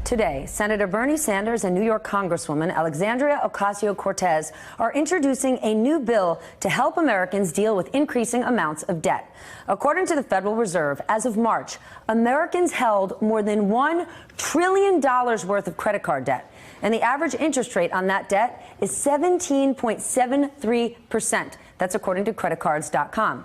Today, Senator Bernie Sanders and New York Congresswoman Alexandria Ocasio-Cortez are introducing a new bill to help Americans deal with increasing amounts of debt. According to the Federal Reserve, as of March, Americans held more than $1 trillion worth of credit card debt, and the average interest rate on that debt is 17.73%. That's according to creditcards.com.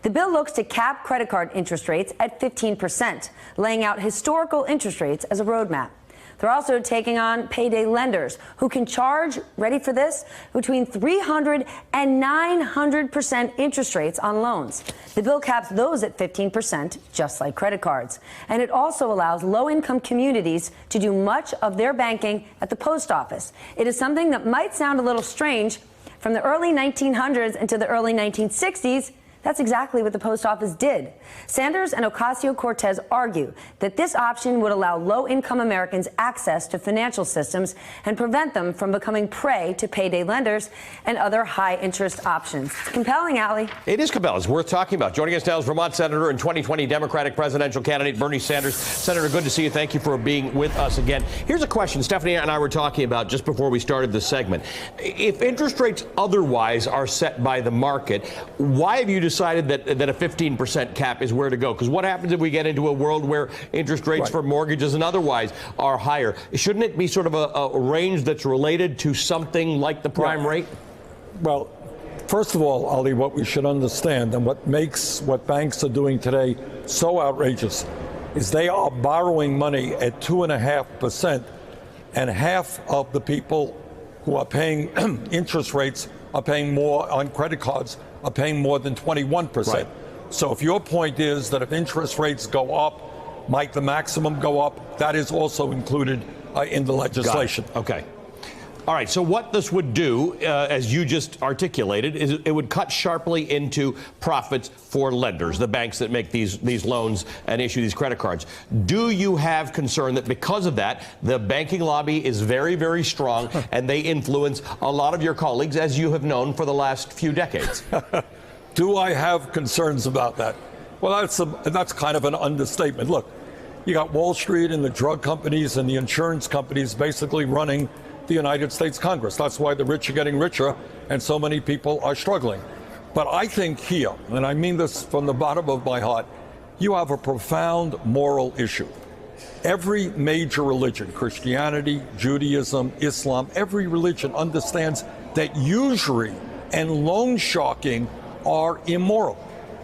The bill looks to cap credit card interest rates at 15%, laying out historical interest rates as a roadmap. They're also taking on payday lenders who can charge, ready for this, between 300 and 900% interest rates on loans. The bill caps those at 15%, just like credit cards. And it also allows low-income communities to do much of their banking at the post office. It is something that might sound a little strange. From the early 1900s into the early 1960s, that's exactly what the post office did. Sanders and Ocasio-Cortez argue that this option would allow low-income Americans access to financial systems and prevent them from becoming prey to payday lenders and other high-interest options. It's compelling, Allie. It is compelling. It's worth talking about. Joining us now is Vermont Senator and 2020 Democratic presidential candidate Bernie Sanders. Senator, good to see you. Thank you for being with us again. Here's a question Stephanie and I were talking about just before we started this segment. If interest rates otherwise are set by the market, why have you decided that a 15% cap is where to go? Because what happens if we get into a world where interest rates for mortgages and otherwise are higher? Shouldn't it be sort of a range that's related to something like the prime rate? Well, first of all, Ali, what we should understand and what makes what banks are doing today so outrageous is they are borrowing money at 2.5%, and half of the people who are paying interest rates are paying more on credit cards, are paying more than 21%. Right. So if your point is that if interest rates go up, might the maximum go up, that is also included in the legislation. Okay. All right. So what this would do, as you just articulated, is it would cut sharply into profits for lenders, the banks that make these loans and issue these credit cards. Do you have concern that because of that, the banking lobby is very, very strong and they influence a lot of your colleagues, as you have known for the last few decades? Do I have concerns about that? Well, that's kind of an understatement. Look, you got Wall Street and the drug companies and the insurance companies basically running the United States Congress. That's why the rich are getting richer and so many people are struggling. But I think here, and I mean this from the bottom of my heart, you have a profound moral issue. Every major religion, Christianity, Judaism, Islam, every religion understands that usury and loan sharking are immoral.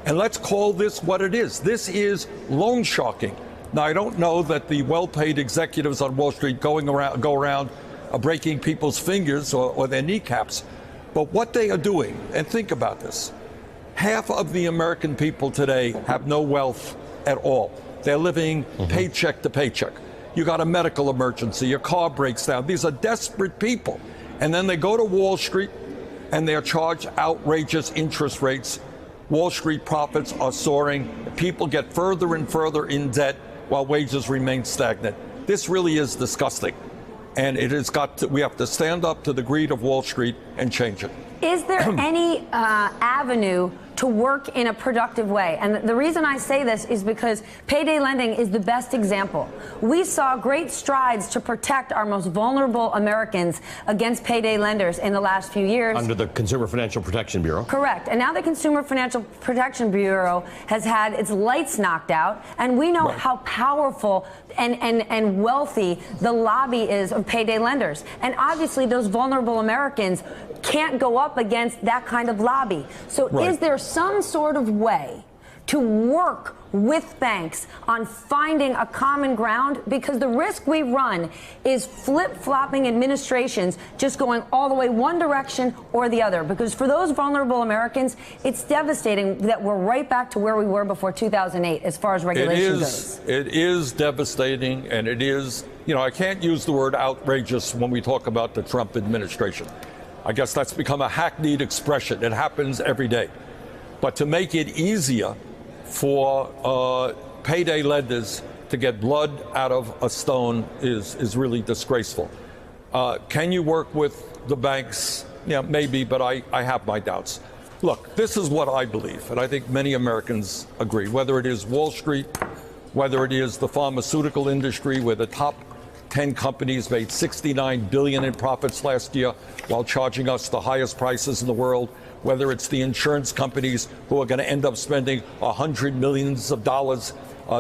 And let's call this what it is. This is loan sharking. Now, I don't know that the well-paid executives on Wall Street go around breaking people's fingers or their kneecaps. But what they are doing, and think about this, half of the American people today have no wealth at all. They're living paycheck to paycheck. You got a medical emergency, your car breaks down. These are desperate people. And then they go to Wall Street and they're charged outrageous interest rates. Wall Street profits are soaring. People get further and further in debt while wages remain stagnant. This really is disgusting. And we have to stand up to the greed of Wall Street and change it. Is there any avenue to work in a productive way? And the reason I say this is because payday lending is the best example. We saw great strides to protect our most vulnerable Americans against payday lenders in the last few years. Under the Consumer Financial Protection Bureau. Correct. And now the Consumer Financial Protection Bureau has had its lights knocked out, and we know how powerful and wealthy the lobby is of payday lenders. And obviously those vulnerable Americans can't go up against that kind of lobby. So is there some sort of way to work with banks on finding a common ground? Because the risk we run is flip-flopping administrations just going all the way one direction or the other. Because for those vulnerable Americans, it's devastating that we're right back to where we were before 2008 as far as regulation goes. It is devastating, and it is, I can't use the word outrageous when we talk about the Trump administration. I guess that's become a hackneyed expression. It happens every day. But to make it easier for payday lenders to get blood out of a stone is really disgraceful. Can you work with the banks? Yeah, maybe, but I have my doubts. Look, this is what I believe, and I think many Americans agree, whether it is Wall Street, whether it is the pharmaceutical industry, where the top 10 companies made $69 billion in profits last year while charging us the highest prices in the world. Whether it's the insurance companies who are going to end up spending $100 million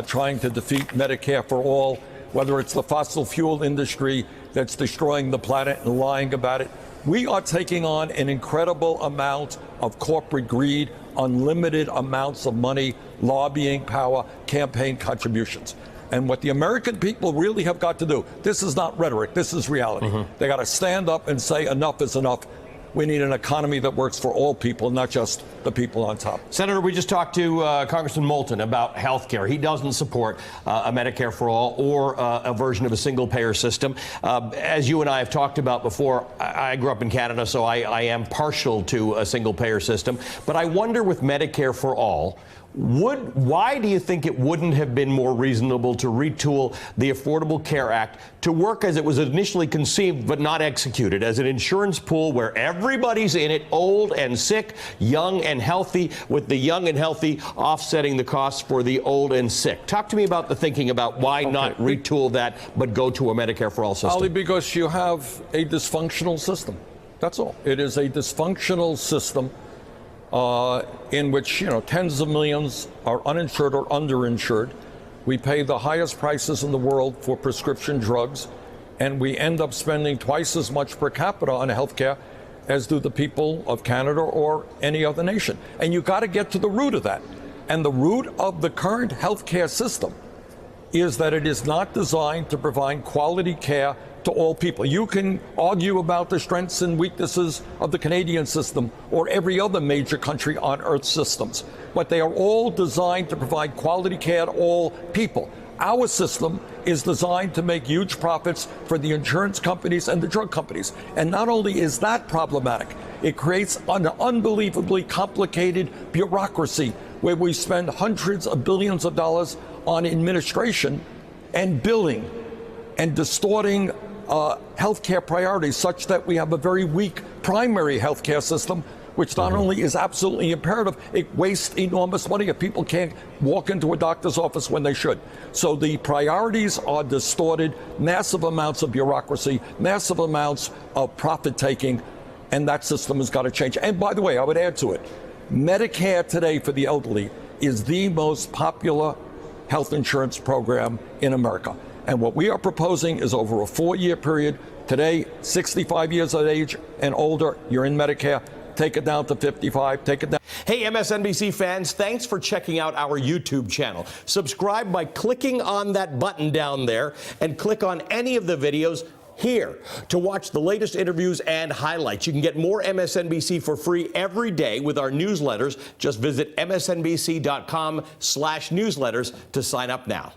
trying to defeat Medicare for all, whether it's the fossil fuel industry that's destroying the planet and lying about it. We are taking on an incredible amount of corporate greed, unlimited amounts of money, lobbying power, campaign contributions. And what the American people really have got to do, this is not rhetoric, this is reality. They got to stand up and say enough is enough. We need an economy that works for all people, not just the people on top. Senator, we just talked to Congressman Moulton about health care. He doesn't support a Medicare for all or a version of a single-payer system. As you and I have talked about before, I grew up in Canada, so I am partial to a single-payer system. But I wonder with Medicare for all, why do you think it wouldn't have been more reasonable to retool the Affordable Care Act to work as it was initially conceived but not executed, as an insurance pool where everybody's in it, old and sick, young and healthy, with the young and healthy offsetting the costs for the old and sick? Talk to me about the thinking about why not retool that but go to a Medicare for all system. Ali, because you have a dysfunctional system. That's all. It is a dysfunctional system in which, tens of millions are uninsured or underinsured. We pay the highest prices in the world for prescription drugs, and we end up spending twice as much per capita on health care as do the people of Canada or any other nation. And you got to get to the root of that. And the root of the current health care system is that it is not designed to provide quality care to all people. You can argue about the strengths and weaknesses of the Canadian system or every other major country on Earth's systems, but they are all designed to provide quality care to all people. Our system is designed to make huge profits for the insurance companies and the drug companies. And not only is that problematic, it creates an unbelievably complicated bureaucracy where we spend hundreds of billions of dollars on administration and billing and distorting healthcare priorities such that we have a very weak primary healthcare system, which not only is absolutely imperative, it wastes enormous money if people can't walk into a doctor's office when they should. So the priorities are distorted, massive amounts of bureaucracy, massive amounts of profit taking, and that system has got to change. And by the way, I would add to it, Medicare today for the elderly is the most popular health insurance program in America. And what we are proposing is over a 4-year period. Today, 65 years of age and older, you're in Medicare. Take it down to 55. Take it down. Hey, MSNBC fans, thanks for checking out our YouTube channel. Subscribe by clicking on that button down there and click on any of the videos here to watch the latest interviews and highlights. You can get more MSNBC for free every day with our newsletters. Just visit msnbc.com/newsletters to sign up now.